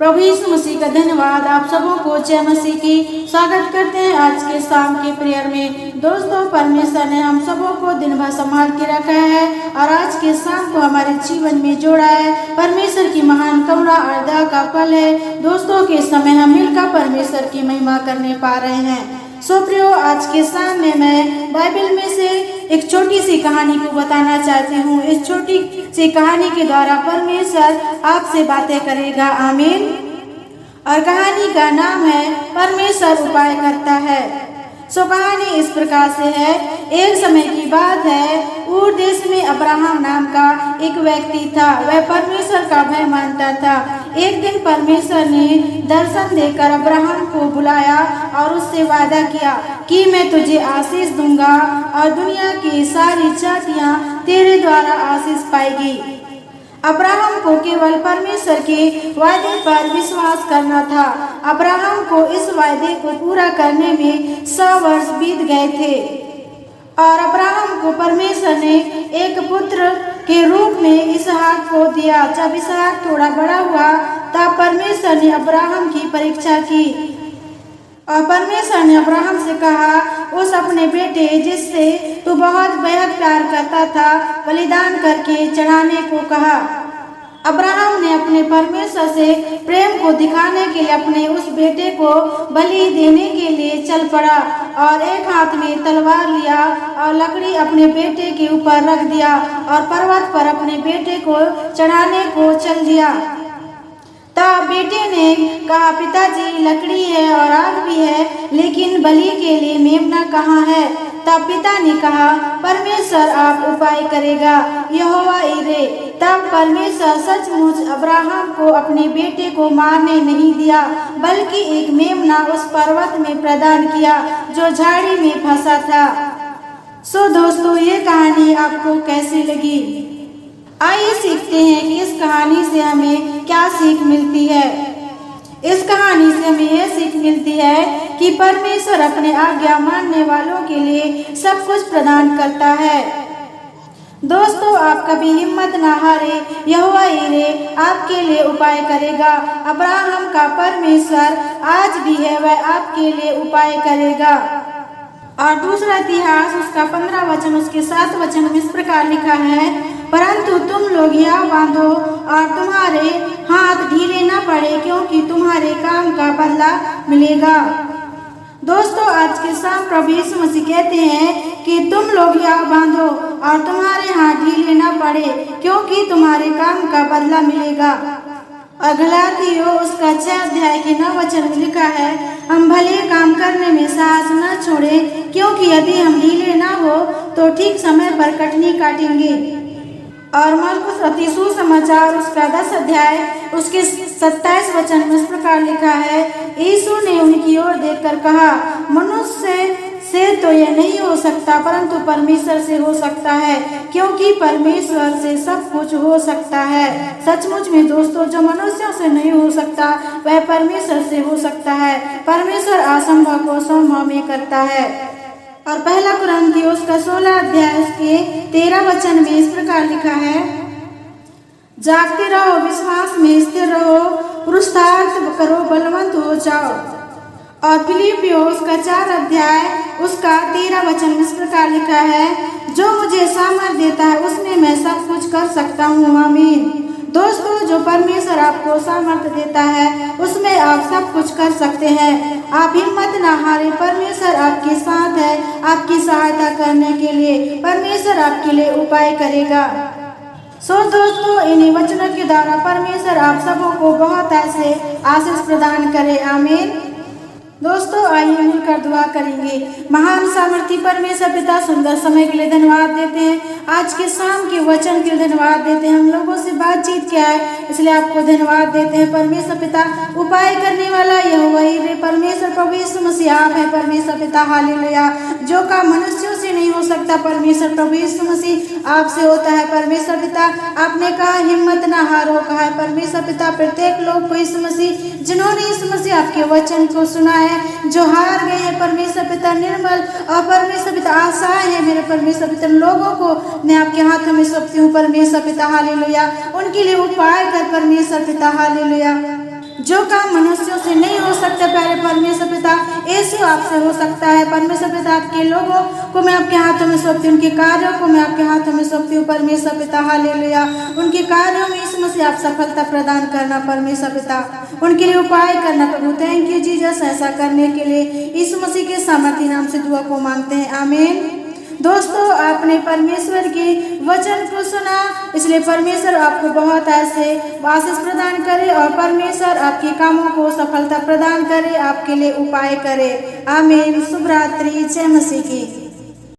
प्रभु यीशु मसीह का धन्यवाद। आप सबों को जय मसीह की स्वागत करते हैं आज के शाम के प्रेयर में। दोस्तों, परमेश्वर ने हम सबों को दिन भर संभाल के रखा है और आज के शाम को हमारे जीवन में जोड़ा है। परमेश्वर की महान करुणा और दया का फल है दोस्तों के समय हम मिलकर परमेश्वर की महिमा करने पा रहे हैं। सो प्रियो, आज के शाम में मैं बाइबल में से एक छोटी सी कहानी को बताना चाहती हूँ। इस छोटी सी कहानी के द्वारा परमेश्वर आपसे बातें करेगा। आमीन। और कहानी का नाम है परमेश्वर उपाय करता है। सो कहानी इस प्रकार से है। एक समय की बात है, ऊर देश में अब्राहम नाम का एक व्यक्ति था। वह परमेश्वर का भय मानता था। एक दिन परमेश्वर ने दर्शन देकर अब्राहम को बुलाया और उससे वादा किया कि मैं तुझे आशीष दूंगा और दुनिया की सारी जातियां तेरे द्वारा आशीष पाएगी। अब्राहम को केवल परमेश्वर के वादे पर विश्वास करना था। अब्राहम को इस वादे को पूरा करने में 100 वर्ष बीत गए थे और अब्राहम को परमेश्वर ने एक पुत्र के रूप में इसहाक को दिया। जब इसहाक थोड़ा बड़ा हुआ तब परमेश्वर ने अब्राहम की परीक्षा की और परमेश्वर ने अब्राहम से कहा, उस अपने बेटे जिससे तू बहुत बेहद प्यार करता था बलिदान करके चढ़ाने को कहा। अब्राहम ने अपने परमेश्वर से प्रेम को दिखाने के लिए अपने उस बेटे को बलि देने के लिए चल पड़ा और एक हाथ में तलवार लिया और लकड़ी अपने बेटे के ऊपर रख दिया और पर्वत पर अपने बेटे को चढ़ाने को चल दिया। तब बेटे ने कहा, पिताजी, लकड़ी है और आग भी है, लेकिन बलि के लिए मेमना कहाँ है? तब पिता ने कहा, परमेश्वर आप उपाय करेगा, यहोवा यीरे। तब परमेश्वर सचमुच अब्राहम को अपने बेटे को मारने नहीं दिया, बल्कि एक मेमना उस पर्वत में प्रदान किया जो झाड़ी में फंसा था। सो दोस्तों, ये कहानी आपको कैसी लगी? आइए सीखते हैं कि इस कहानी से हमें क्या सीख मिलती है। इस कहानी से हमें यह सीख मिलती है कि परमेश्वर अपने आज्ञा मानने वालों के लिए सब कुछ प्रदान करता है। दोस्तों, आप कभी हिम्मत ना हारे, यहोवा यीरे आपके लिए उपाय करेगा। अब्राहम का परमेश्वर आज भी है, वह आपके लिए उपाय करेगा। और दूसरा इतिहास उसका 15 वचन उसके 7 वचन में इस प्रकार लिखा है, परंतु तुम लोग यह बांधो और तुम्हारे हाथ ढीले न पड़े, क्योंकि तुम्हारे काम का बदला मिलेगा। दोस्तों, आज के शाम प्रभु यीशु मसीह कहते हैं कि तुम लोग यह बांधो और तुम्हारे हाथ ढीले न पड़े, क्योंकि तुम्हारे काम का बदला मिलेगा। और गलातियों उसका 6 अध्याय के 9 वचन में लिखा है, हम भले काम करने में साहस न छोड़े, क्योंकि यदि हम ढीले न हो तो ठीक समय पर कटनी काटेंगे। और मरकुस रचित सुसमाचार उसका 10 अध्याय उसके 27 वचन में इस प्रकार लिखा है, यीशु ने उनकी ओर देखकर कहा, मनुष्य से तो यह नहीं हो सकता, परंतु परमेश्वर से हो सकता है, क्योंकि परमेश्वर से सब कुछ हो सकता है। सचमुच में दोस्तों, जो मनुष्यों से नहीं हो सकता वह परमेश्वर से हो सकता है। परमेश्वर असंभव को संभव में करता है। और पहला कुरिन्थियों उसका 16 अध्याय उसके 13 वचन में इस प्रकार लिखा है, जागते रहो, विश्वास में स्थिर रहो, पुरुषार्थ करो, बलवंत हो जाओ। और फिलिपियों उसका 4 अध्याय उसका 13 वचन इस प्रकार लिखा है, जो मुझे सामर्थ देता है उसमें मैं सब कुछ कर सकता हूँ। आमीन। दोस्तों, जो परमेश्वर आपको सामर्थ देता है उसमें आप सब कुछ कर सकते हैं। आप हिम्मत ना हारे, परमेश्वर आपके साथ है, आपकी सहायता करने के लिए परमेश्वर आपके लिए उपाय करेगा। सो दोस्तों, इन्हीं वचनों के द्वारा परमेश्वर आप सबों को बहुत ऐसे आशीष प्रदान करे। आमीन। दोस्तों, आइए मिलकर दुआ करेंगे। महान सामर्थी परमेश्वर पिता, सुंदर समय के लिए धन्यवाद देते हैं। आज के शाम के वचन के लिए धन्यवाद देते हैं। हम लोगों से बातचीत किया है, इसलिए आपको धन्यवाद देते हैं। परमेश्वर पिता, उपाय करने वाला यहोवा यीरे परमेश्वर प्रभु यीशु मसीह आप है। परमेश्वर पिता, हालेलुया। जो काम मनुष्यों से नहीं हो सकता परमेश्वर प्रभु यीशु मसीह आपसे होता है। परमेश्वर पिता, आपने कहा हिम्मत ना हारो, कहा है परमेश्वर पिता प्रत्येक लोग को यीशु मसीह, जिन्होंने यीशु मसीह आपके वचन को सुना है, जो हार गए हैं परमेश्वर पिता, निर्मल और परमेश्वर पिता आशाएं हैं मेरे परमेश्वर पिता, लोगों को मैं आपके हाथों में सौंपती हूँ परमेश्वर पिता, हालेलुया। उनके लिए उपाय कर परमेश्वर पिता, हालेलुया। जो काम मनुष्यों से नहीं हो सकता प्यारे परमेश्वर पिता, यीशु आपसे हो सकता है। परमेश्वर पिता, आपके लोगों को मैं आपके हाथों में सौंपती हूँ, उनके कार्यों को मैं आपके हाथों में सौंपती हूँ परमेश्वर पिता। हालेलुया। उनके कार्यों में यीशु मसीह आप सफलता प्रदान करना परमेश्वर पिता, उनके लिए उपाय करना प्रभु। थैंक यू जीसस, ऐसा करने के लिए यीशु मसीह के सामर्थी नाम से दुआ को मांगते हैं, आमीन। दोस्तों, आपने परमेश्वर के वचन को सुना, इसलिए परमेश्वर आपको बहुत ऐसे आशीष प्रदान करे और परमेश्वर आपके कामों को सफलता प्रदान करे, आपके लिए उपाय करे, आमीन। शुभ रात्रि, जय मसीह की।